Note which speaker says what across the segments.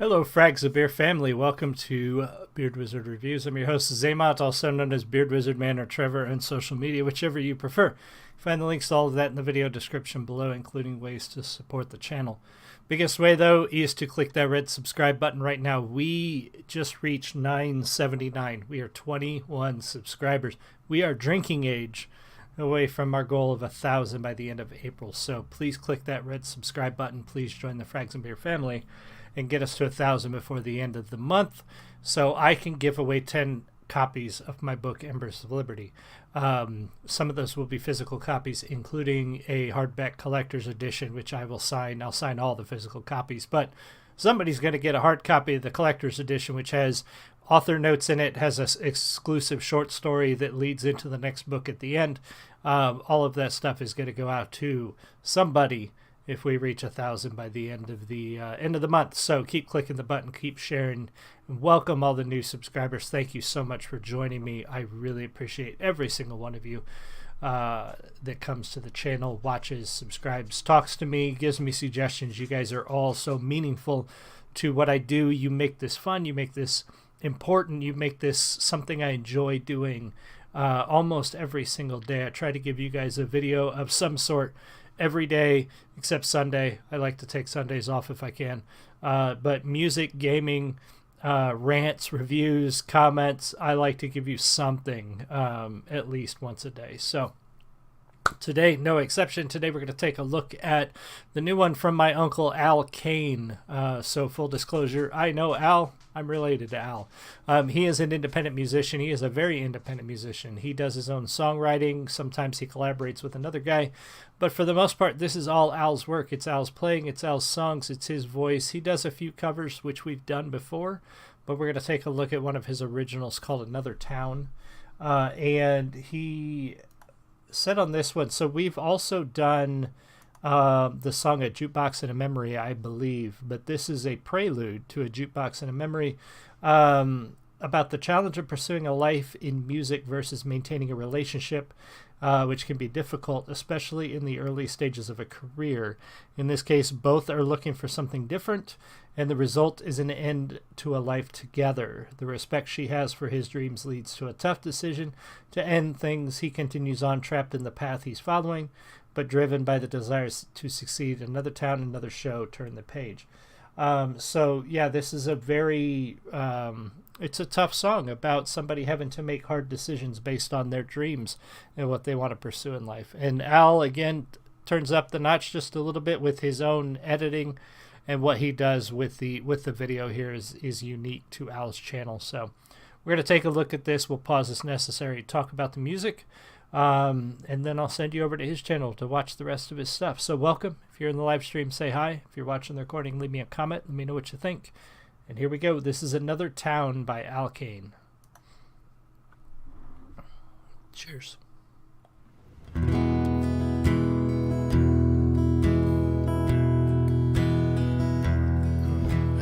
Speaker 1: Hello, Frags of Beer family. Welcome to Beard Wizard Reviews. I'm your host, Zaymont, also known as Beard Wizard Man or Trevor on social media, whichever you prefer. Find the links to all of that in the video description below, including ways to support the channel. Biggest way, though, is to click that red subscribe button right now. We just reached 979. We are 21 subscribers. We are drinking age away from our goal of 1,000 by the end of April. So please click that red subscribe button. Please join the Frags and Beer family and get us to 1,000 before the end of the month, so I can give away 10 copies of my book, Embers of Liberty. Some of those will be physical copies, including a hardback collector's edition, which I will sign. I'll sign all the physical copies, but somebody's going to get a hard copy of the collector's edition, which has author notes in it, has an exclusive short story that leads into the next book at the end. All of that stuff is going to go out to somebody if we reach 1,000 by the end of the month. So keep clicking the button, keep sharing, and welcome all the new subscribers. Thank you so much for joining me. I really appreciate every single one of you that comes to the channel, watches, subscribes, talks to me, gives me suggestions. You guys are all so meaningful to what I do. You make this fun, you make this important, you make this something I enjoy doing almost every single day. I try to give you guys a video of some sort every day except Sunday. I like to take Sundays off if I can. But music, gaming, rants, reviews, comments, I like to give you something at least once a day. So today, no exception. Today we're going to take a look at the new one from my uncle Al Cain. So full disclosure, I know Al. I'm related to Al. He is an independent musician. He is a very independent musician. He does his own songwriting. Sometimes he collaborates with another guy. But for the most part, this is all Al's work. It's Al's playing. It's Al's songs. It's his voice. He does a few covers, which we've done before. But we're going to take a look at one of his originals called Another Town. And he said on this one, so we've also done the song A Jukebox and a Memory, I believe, but this is a prelude to A Jukebox and a Memory, about the challenge of pursuing a life in music versus maintaining a relationship, which can be difficult, especially in the early stages of a career. In this case, both are looking for something different, and the result is an end to a life together. The respect she has for his dreams leads to a tough decision to end things. He continues on, trapped in the path he's following, but driven by the desires to succeed. Another town, another show, turn the page. So yeah, this is a very, it's a tough song about somebody having to make hard decisions based on their dreams and what they want to pursue in life. And Al, again, turns up the notch just a little bit with his own editing, and what he does with the video here is unique to Al's channel. So we're going to take a look at this. We'll pause as necessary to talk about the music. And then I'll send you over to his channel to watch the rest of his stuff. So welcome. If you're in the live stream, say hi. If you're watching the recording, leave me a comment. Let me know what you think. And here we go. This is Another Town by Al Cain. Cheers.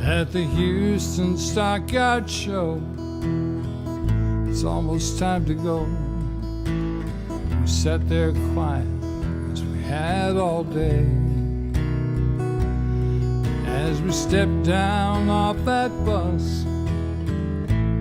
Speaker 2: At the Houston Stockyard Show, it's almost time to go. We sat there quiet as we had all day. As we stepped down off that bus,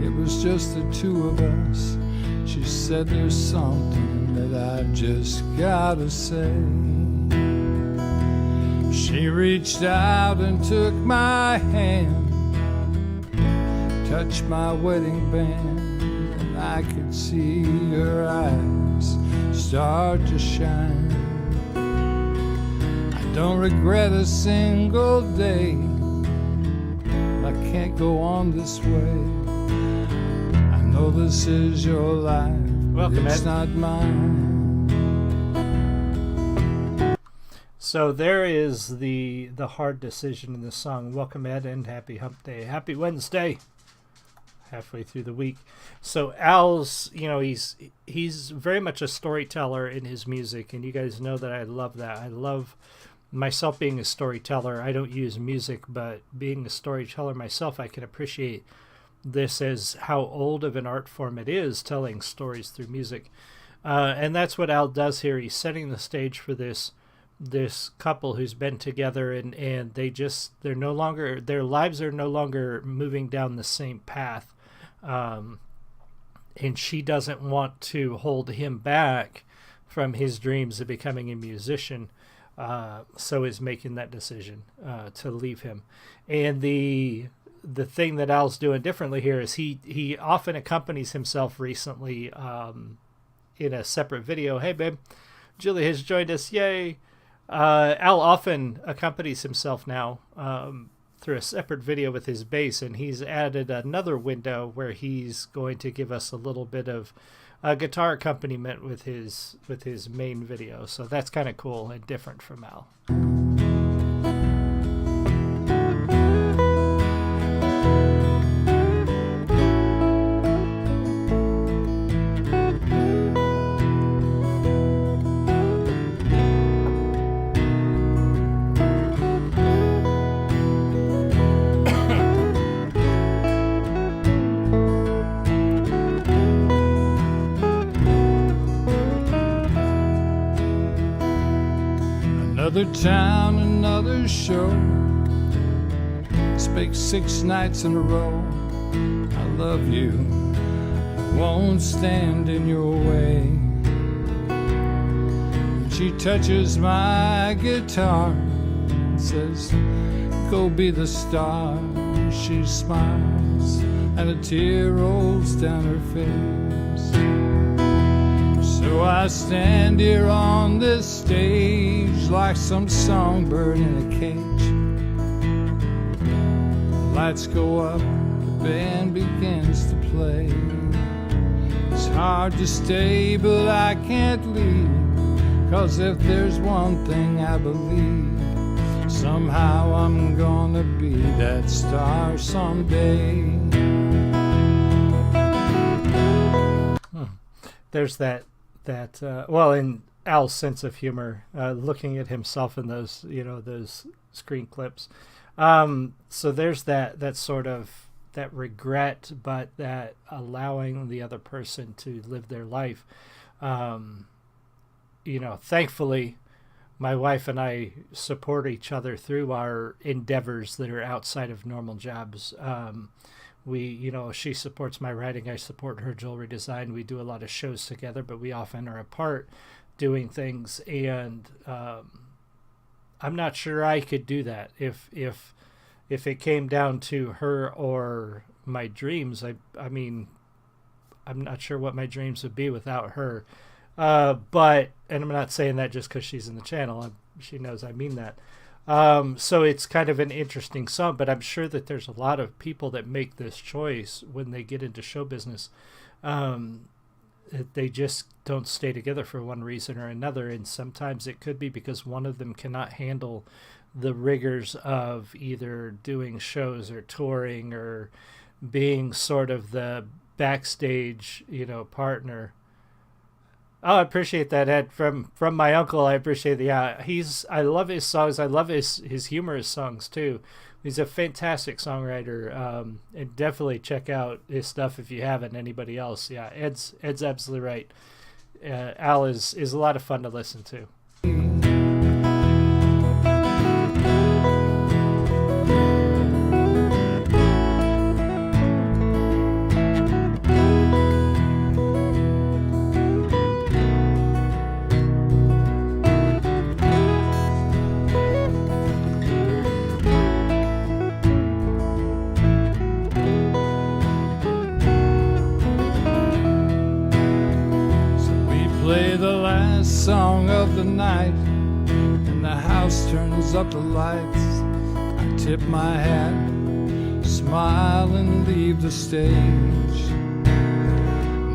Speaker 2: it was just the two of us. She said, there's something that I just gotta say. She reached out and took my hand, touched my wedding band, and I could see her eyes start to shine. I don't regret a single day, but I can't go on this way. I know this is your life,
Speaker 1: Welcome,
Speaker 2: it's
Speaker 1: Ed.
Speaker 2: not mine.
Speaker 1: So there is the hard decision in the song. Welcome, Ed, and happy hump day. Happy Wednesday. Halfway through the week. So Al's, you know, he's very much a storyteller in his music, and you guys know that I love that. I love myself being a storyteller. I don't use music, but being a storyteller myself, I can appreciate this as how old of an art form it is, telling stories through music. And that's what Al does here. He's setting the stage for this this couple who's been together, and they're no longer, their lives are no longer moving down the same path. And she doesn't want to hold him back from his dreams of becoming a musician. So is making that decision to leave him. And the thing that Al's doing differently here is he often accompanies himself recently in a separate video. Hey, babe, Julie has joined us. Yay. Al often accompanies himself now through a separate video with his bass, and he's added another window where he's going to give us a little bit of guitar accompaniment with his main video. So that's kind of cool and different from Al.
Speaker 2: Another town, another show. Spake 6 nights in a row. I love you, won't stand in your way. And she touches my guitar and says, go be the star. She smiles and a tear rolls down her face. So I stand here on this stage like some songbird in a cage. The lights go up, the band begins to play. It's hard to stay, but I can't leave, 'cause if there's one thing I believe, somehow I'm gonna be that star someday.
Speaker 1: There's that well, in Al's sense of humor, looking at himself in those, those screen clips. So there's that sort of that regret, but that allowing the other person to live their life. Thankfully, my wife and I support each other through our endeavors that are outside of normal jobs. She supports my writing, I support her jewelry design. We do a lot of shows together, but we often are apart doing things. And I'm not sure I could do that if it came down to her or my dreams. I mean, I'm not sure what my dreams would be without her. And I'm not saying that just because she's in the channel. She knows I mean that. So it's kind of an interesting song, but I'm sure that there's a lot of people that make this choice when they get into show business. They just don't stay together for one reason or another. And sometimes it could be because one of them cannot handle the rigors of either doing shows or touring or being sort of the backstage, partner. Oh, I appreciate that, Ed. From my uncle, I appreciate it. Yeah, I love his songs. I love his humorous songs too. He's a fantastic songwriter. And definitely check out his stuff if you haven't. Anybody else? Yeah, Ed's absolutely right. Al is a lot of fun to listen to.
Speaker 2: Song of the night, and the house turns up the lights. I tip my hat, smile and leave the stage.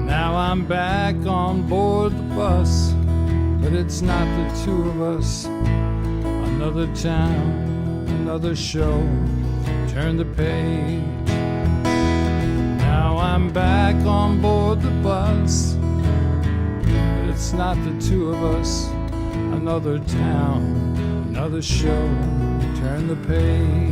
Speaker 2: Now I'm back on board the bus, but it's not the two of us. Another town, another show, turn the page. Now I'm back on board the bus, it's not the two of us. Another town, another show, turn the page.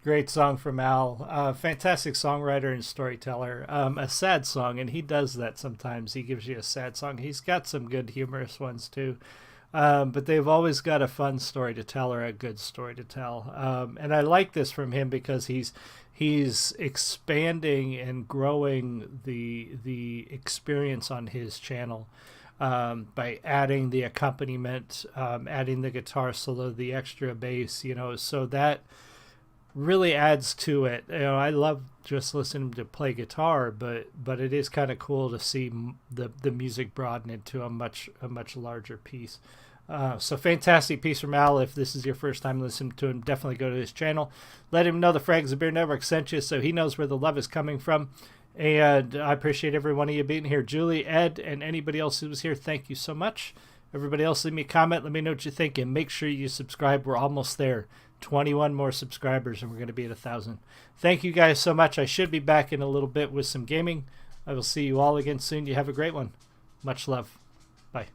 Speaker 1: Great song from Al. Fantastic songwriter and storyteller. A sad song, and he does that sometimes. He gives you a sad song. He's got some good humorous ones too. But they've always got a fun story to tell or a good story to tell. And I like this from him because he's expanding and growing the experience on his channel by adding the accompaniment, adding the guitar solo, the extra bass, so that really adds to it. I love just listening to play guitar, but it is kind of cool to see the music broaden into a much larger piece. So fantastic piece from Al. If this is your first time listening to him, definitely go to his channel. Let him know the Frags of Beer Network sent you, so he knows where the love is coming from. And I appreciate every one of you being here. Julie, Ed, and anybody else who was here, thank you so much. Everybody else, leave me a comment. Let me know what you think, and make sure you subscribe. We're almost there. 21 more subscribers, and we're going to be at 1,000. Thank you guys so much. I should be back in a little bit with some gaming. I will see you all again soon. You have a great one. Much love. Bye.